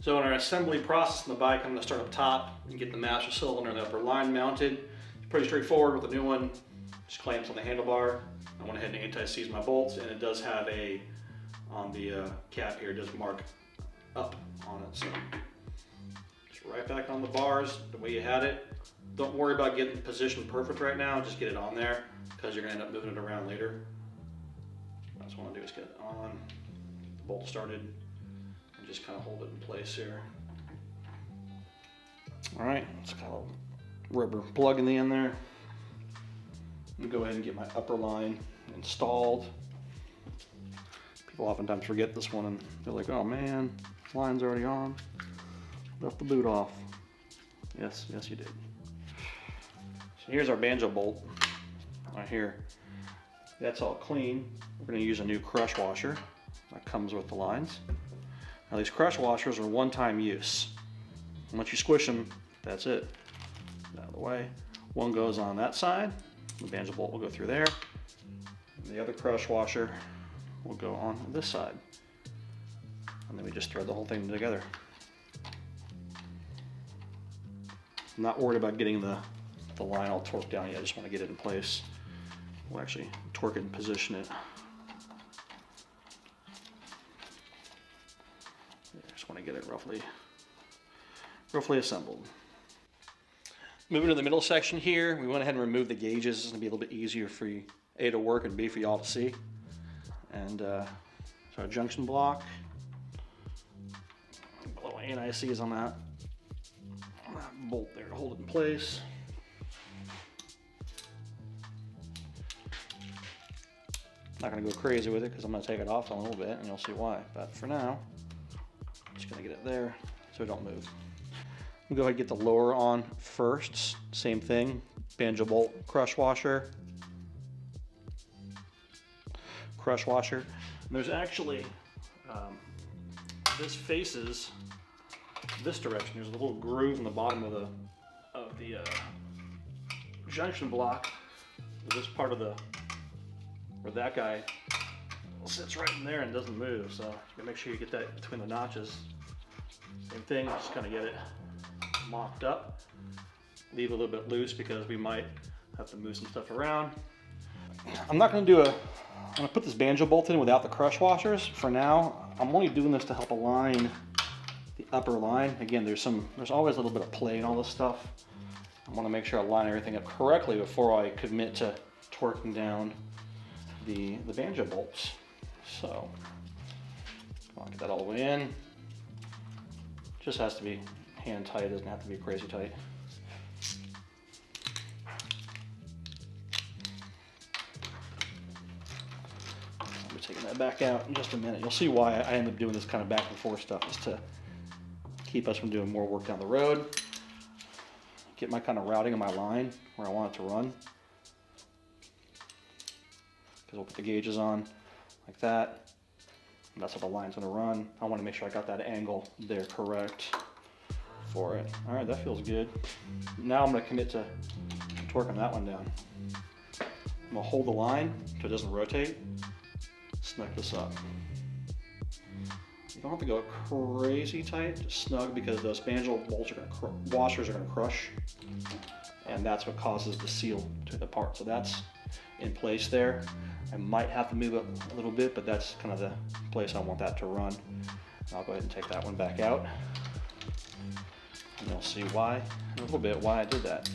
So in our assembly process in the bike, I'm going to start up top and get the master cylinder and the upper line mounted. It's pretty straightforward with the new one. Just clamps on the handlebar. I went ahead and anti-seized my bolts, and it does have a, on the cap here, it does mark up on it. So just right back on the bars the way you had it. Don't worry about getting the position perfect right now, just get it on there because you're going to end up moving it around later. What I just want to do is get it on, the bolt started, and just kind of hold it in place here. All right, let's got a little rubber plug in the end there. I'm going to go ahead and get my upper line installed. People oftentimes forget this one and they're like, oh man, line's already on. Left the boot off. Yes, yes you did. So here's our banjo bolt right here. That's all clean. We're going to use a new crush washer that comes with the lines. Now these crush washers are one-time use. Once you squish them, that's it. Out of the way. One goes on that side. The banjo bolt will go through there. And the other crush washer will go on this side. And then we just thread the whole thing together. I'm not worried about getting the line all torqued down yet. I just want to get it in place. We'll actually torque it and position it. I just want to get it roughly assembled. Moving to the middle section here, we went ahead and removed the gauges. It's going to be a little bit easier for you, A, to work, and B, for y'all to see. And so our junction block, little ANIC is on that bolt there to hold it in place. Not going to go crazy with it because I'm going to take it off in a little bit and you'll see why. But for now, I'm just going to get it there so it don't move. We'll go ahead and get the lower on first. Same thing, banjo bolt, crush washer. And there's actually, this faces this direction. There's a little groove in the bottom of the junction block. This part of where that guy sits right in there and doesn't move. So you gotta make sure you get that between the notches. Same thing, just kind of get it mocked up. Leave a little bit loose because we might have to move some stuff around. I'm not going to do I'm going to put this banjo bolt in without the crush washers for now. I'm only doing this to help align the upper line. Again, there's always a little bit of play in all this stuff. I want to make sure I line everything up correctly before I commit to torquing down the banjo bolts. So I'll get that all the way in. Just has to be hand tight, it doesn't have to be crazy tight. I'll be taking that back out in just a minute. You'll see why I end up doing this kind of back and forth stuff, is to keep us from doing more work down the road. Get my kind of routing of my line where I want it to run. Because we'll put the gauges on like that. And that's how the line's going to run. I want to make sure I got that angle there correct for it. All right, that feels good. Now I'm going to commit to torquing that one down. I'm going to hold the line so it doesn't rotate. Snug this up. You don't have to go crazy tight, just snug, because those banjo bolts washers are going to crush, and that's what causes the seal to the part. So that's in place there. I might have to move it a little bit, but that's kind of the place I want that to run. I'll go ahead and take that one back out. And you'll see why, in a little bit, why I did that.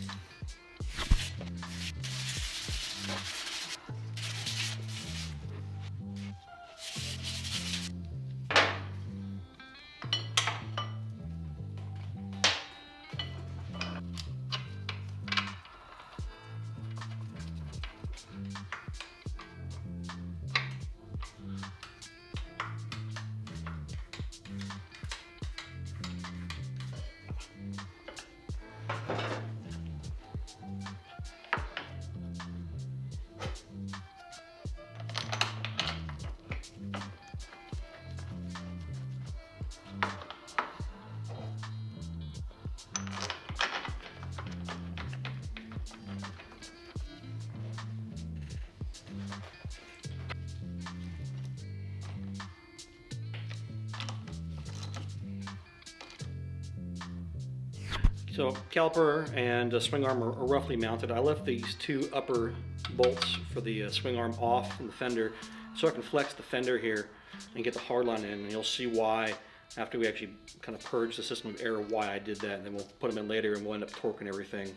So caliper and swing arm are roughly mounted. I left these two upper bolts for the swing arm off in the fender so I can flex the fender here and get the hardline in, and you'll see why after we actually kind of purge the system of error why I did that, and then we'll put them in later and we'll end up torquing everything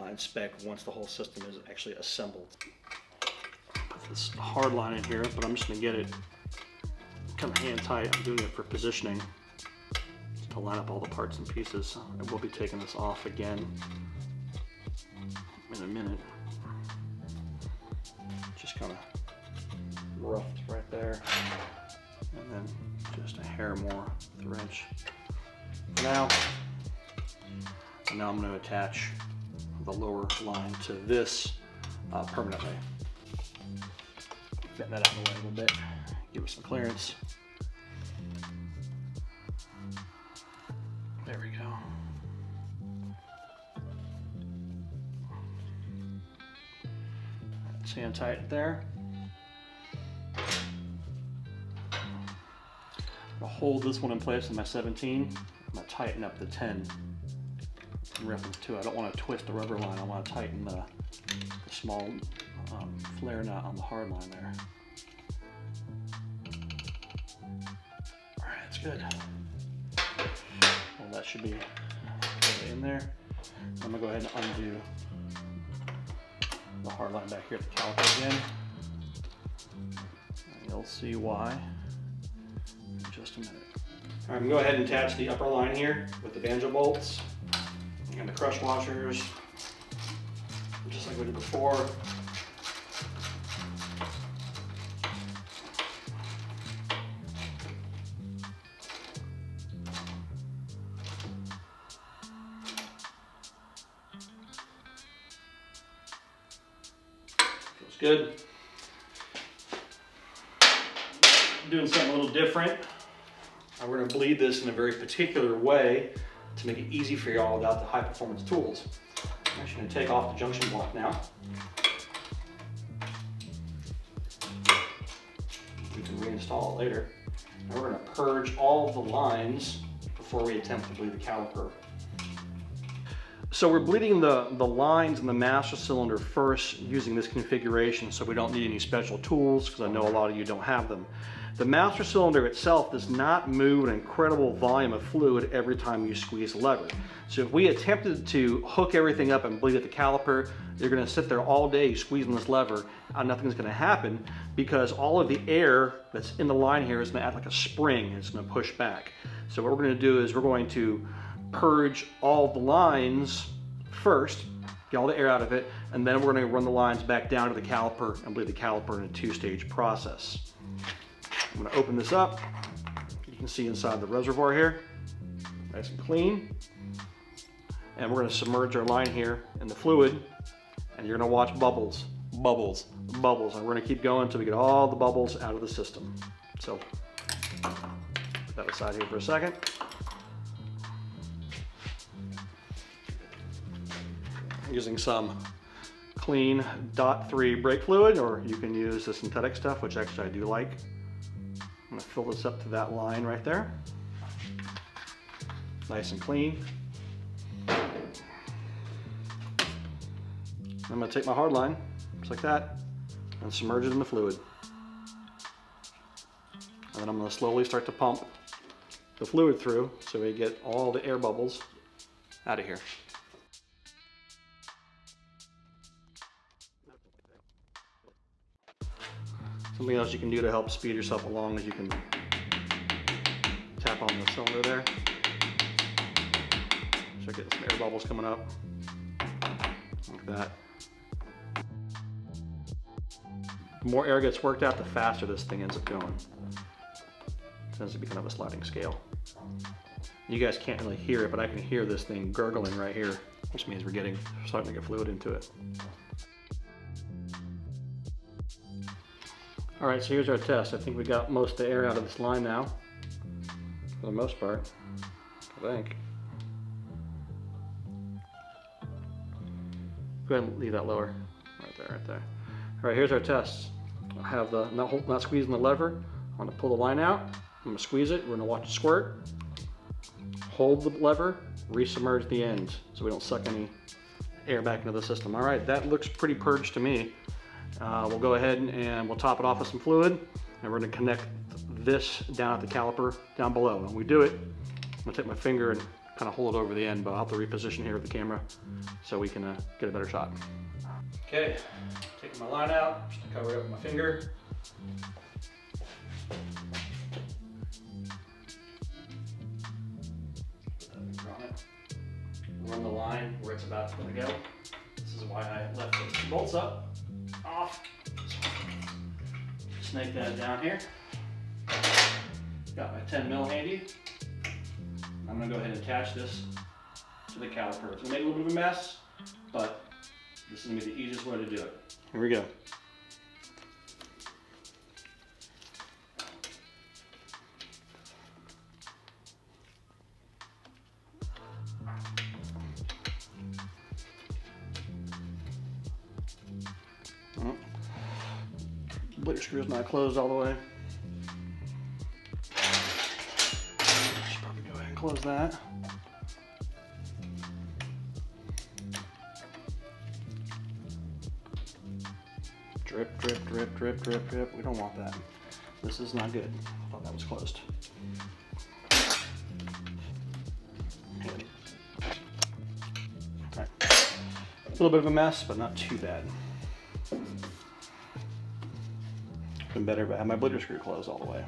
in spec once the whole system is actually assembled. Put this hardline in here, but I'm just going to get it kind of hand tight. I'm doing it for positioning to line up all the parts and pieces. I will be taking this off again in a minute. Just kind of roughed right there, and then just a hair more with the wrench for now. And now I'm going to attach the lower line to this permanently. Bend that out of the way a little bit, give it some clearance. There we go. That's hand tight there. I'll hold this one in place with my 17. I'm going to tighten up the 10 in reference to. I don't want to twist the rubber line. I want to tighten the small flare nut on the hard line there. All right, that's good. Well, that should be in there. I'm going to go ahead and undo the hard line back here at the caliper again. And you'll see why in just a minute. All right, I'm going to go ahead and attach the upper line here with the banjo bolts and the crush washers, just like we did before. Feels good. I'm doing something a little different. We're going to bleed this in a very particular way to make it easy for y'all without the high performance tools. I'm actually going to take off the junction block now. We can reinstall it later. And we're going to purge all of the lines before we attempt to bleed the caliper. So we're bleeding the lines in the master cylinder first using this configuration, so we don't need any special tools because I know a lot of you don't have them. The master cylinder itself does not move an incredible volume of fluid every time you squeeze the lever. So if we attempted to hook everything up and bleed at the caliper, you're going to sit there all day squeezing this lever and nothing's going to happen because all of the air that's in the line here is going to act like a spring and it's going to push back. So what we're going to do is we're going to purge all the lines first, get all the air out of it, and then we're going to run the lines back down to the caliper and bleed the caliper in a two-stage process. I'm going to open this up. You can see inside the reservoir here, nice and clean. And we're going to submerge our line here in the fluid, and you're going to watch bubbles, bubbles, bubbles. And we're going to keep going until we get all the bubbles out of the system. So put that aside here for a second. Using some clean .3 brake fluid, or you can use the synthetic stuff, which actually I do like. I'm going to fill this up to that line right there. Nice and clean. I'm going to take my hard line, just like that, and submerge it in the fluid. And then I'm going to slowly start to pump the fluid through so we get all the air bubbles out of here. Something else you can do to help speed yourself along is you can tap on the cylinder there. Start getting some air bubbles coming up, like that. The more air gets worked out, the faster this thing ends up going. It tends to be kind of a sliding scale. You guys can't really hear it, but I can hear this thing gurgling right here, which means we're starting to get fluid into it. All right, so here's our test. I think we got most of the air out of this line now, for the most part, I think. Go ahead and leave that lower, right there, right there. All right, here's our test. I have the, not squeezing the lever. I'm gonna pull the line out. I'm gonna squeeze it. We're gonna watch it squirt. Hold the lever resubmerge the ends so we don't suck any air back into the system. All right, that looks pretty purged to me. We'll go ahead and we'll top it off with some fluid, and we're gonna connect this down at the caliper down below. When we do it, I'm gonna take my finger and kind of hold it over the end, but I'll have to reposition here with the camera so we can get a better shot. Okay, taking my line out, just to cover it up with my finger. Run the line where it's about to go. This is why I left those two bolts up, off. Snake that down here. Got my 10 mil handy. I'm gonna go ahead and attach this to the caliper. It's gonna make a little bit of a mess, but this is gonna be the easiest way to do it. Here we go. Bleeder screw's not closed all the way. Should probably go ahead and close that. Drip, drip, drip, drip, drip, drip. We don't want that. This is not good. I thought that was closed. Alright. A little bit of a mess, but not too bad. Been better if I had my bleeder screw closed all the way.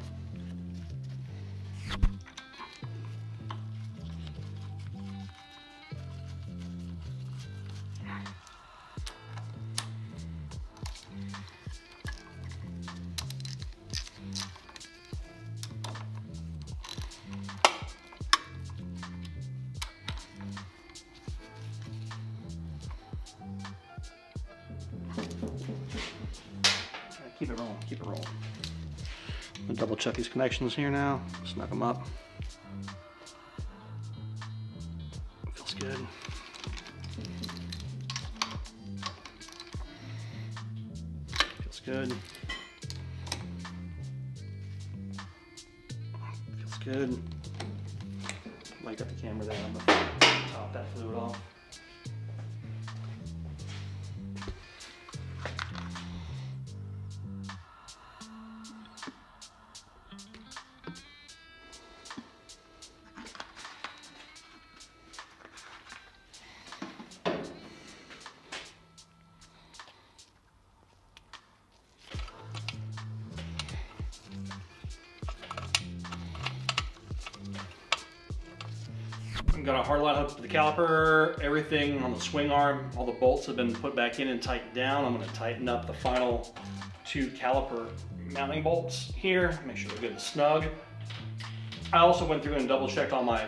Keep it rolling, keep it rolling. I'm gonna double check these connections here now, snug them up. Feels good. Feels good. Feels good. Light up the camera there, I'm gonna top that fluid off. Got a hardline hook to the caliper, everything on the swing arm, all the bolts have been put back in and tightened down. I'm going to tighten up the final two caliper mounting bolts here, make sure they're good and snug. I also went through and double checked all my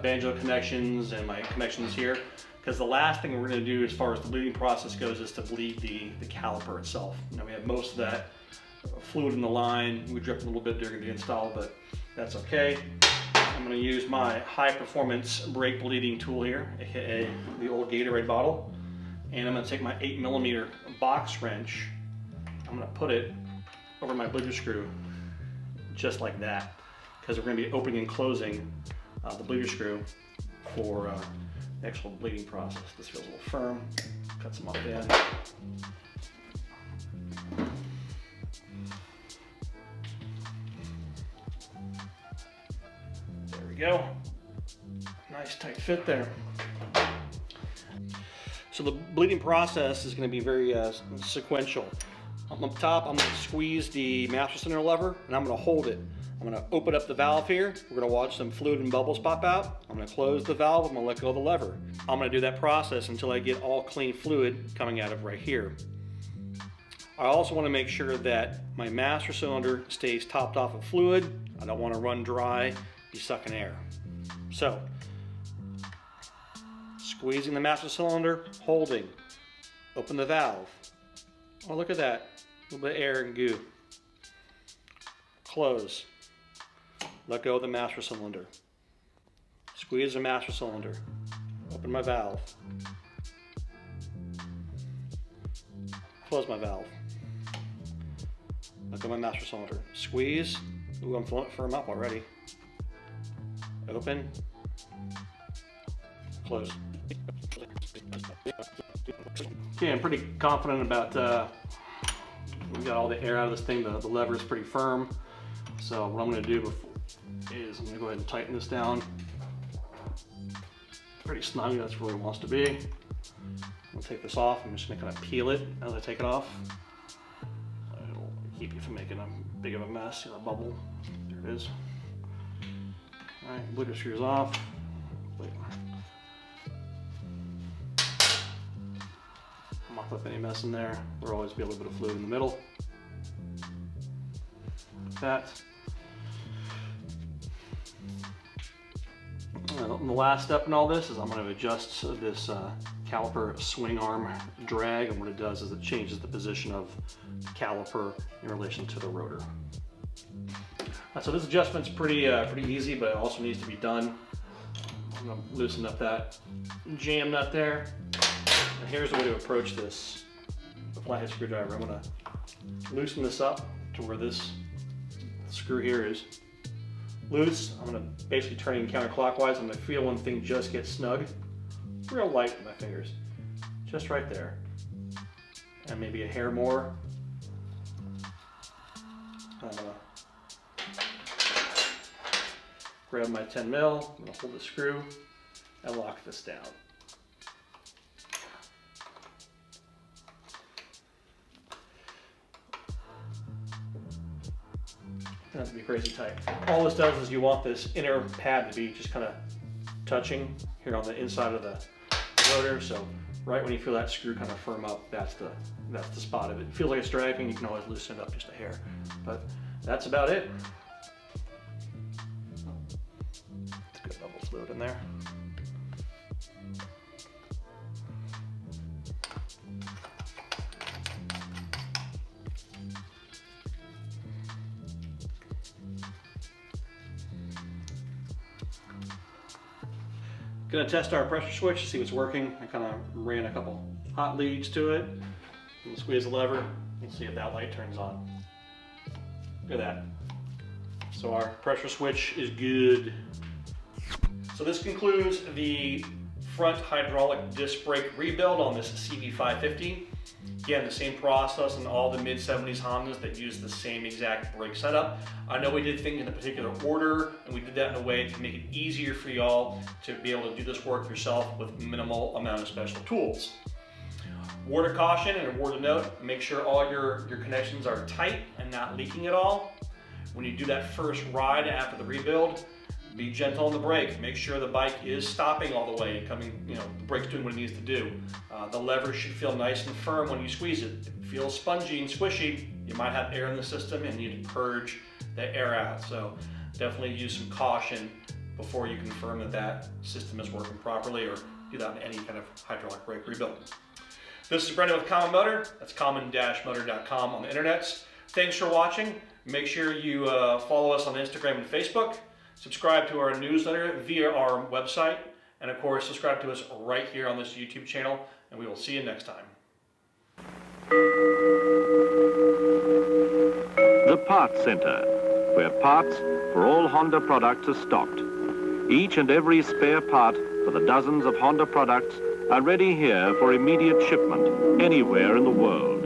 banjo connections and my connections here, because the last thing we're going to do as far as the bleeding process goes is to bleed the caliper itself. Now we have most of that fluid in the line. We dripped a little bit during the install, but that's okay. I'm going to use my high performance brake bleeding tool here, aka the old Gatorade bottle, and I'm going to take my 8mm box wrench. I'm going to put it over my bleeder screw just like that, because we're going to be opening and closing the bleeder screw for the actual bleeding process. This feels a little firm. Cut some off the end. Go. Nice tight fit there. So the bleeding process is going to be very sequential. Up top, I'm going to squeeze the master cylinder lever and I'm going to hold it. I'm going to open up the valve here. We're going to watch some fluid and bubbles pop out. I'm going to close the valve. I'm going to let go of the lever. I'm going to do that process until I get all clean fluid coming out of right here. I also want to make sure that my master cylinder stays topped off of fluid. I don't want to run dry, be sucking air. So, squeezing the master cylinder, holding, open the valve. Oh, look at that, a little bit of air and goo. Close, let go of the master cylinder. Squeeze the master cylinder, open my valve. Close my valve. Let go of my master cylinder. Squeeze. Ooh, I'm filling it firm up already. Open. close. Okay, I'm pretty confident about, we got all the air out of this thing. The lever is pretty firm. So what I'm gonna do is I'm gonna go ahead and tighten this down. Pretty snug, that's where it wants to be. I'll take this off. I'm just gonna kind of peel it as I take it off. It'll keep you from making a big of a mess. See that bubble? There it is. All right, bleeder screws off. Mop up any mess in there. There'll always be a little bit of fluid in the middle. Like that. And the last step in all this is I'm going to adjust this caliper swing arm drag, and what it does is it changes the position of the caliper in relation to the rotor. So this adjustment's pretty easy, but it also needs to be done. I'm going to loosen up that jam nut there. And here's the way to approach this. The flathead screwdriver. I'm going to loosen this up to where this screw here is loose. I'm going to basically turn it counterclockwise. I'm going to feel one thing just get snug, real light with my fingers, just right there, and maybe a hair more. I'm going to grab my 10 mil. I'm going to hold the screw and lock this down. Not to be crazy tight. All this does is you want this inner pad to be just kind of touching here on the inside of the rotor. So right when you feel that screw kind of firm up, that's the spot. If it feels like it's dragging, you can always loosen it up just a hair. But that's about it. It's good bubble fluid in there. Gonna test our pressure switch to see what's working. I kind of ran a couple hot leads to it. We'll squeeze the lever and see if that light turns on. Look at that. So our pressure switch is good. So this concludes the front hydraulic disc brake rebuild on this CB550. Again, the same process in all the mid-70s Hondas that use the same exact brake setup. I know we did things in a particular order, and we did that in a way to make it easier for y'all to be able to do this work yourself with minimal amount of special tools. Word of caution and a word of note, make sure all your connections are tight and not leaking at all. When you do that first ride after the rebuild, be gentle on the brake. Make sure the bike is stopping all the way, coming, the brake's doing what it needs to do. The lever should feel nice and firm when you squeeze it. If it feels spongy and squishy, you might have air in the system and you need to purge the air out. So definitely use some caution before you confirm that that system is working properly, or do that in any kind of hydraulic brake rebuild. This is Brenden with Common Motor. That's common-motor.com on the internets. Thanks for watching. Make sure you follow us on Instagram and Facebook. Subscribe to our newsletter via our website, and of course subscribe to us right here on this YouTube channel, and we will see you next time. The Parts Center, where parts for all Honda products are stocked. Each and every spare part for the dozens of Honda products are ready here for immediate shipment anywhere in the world.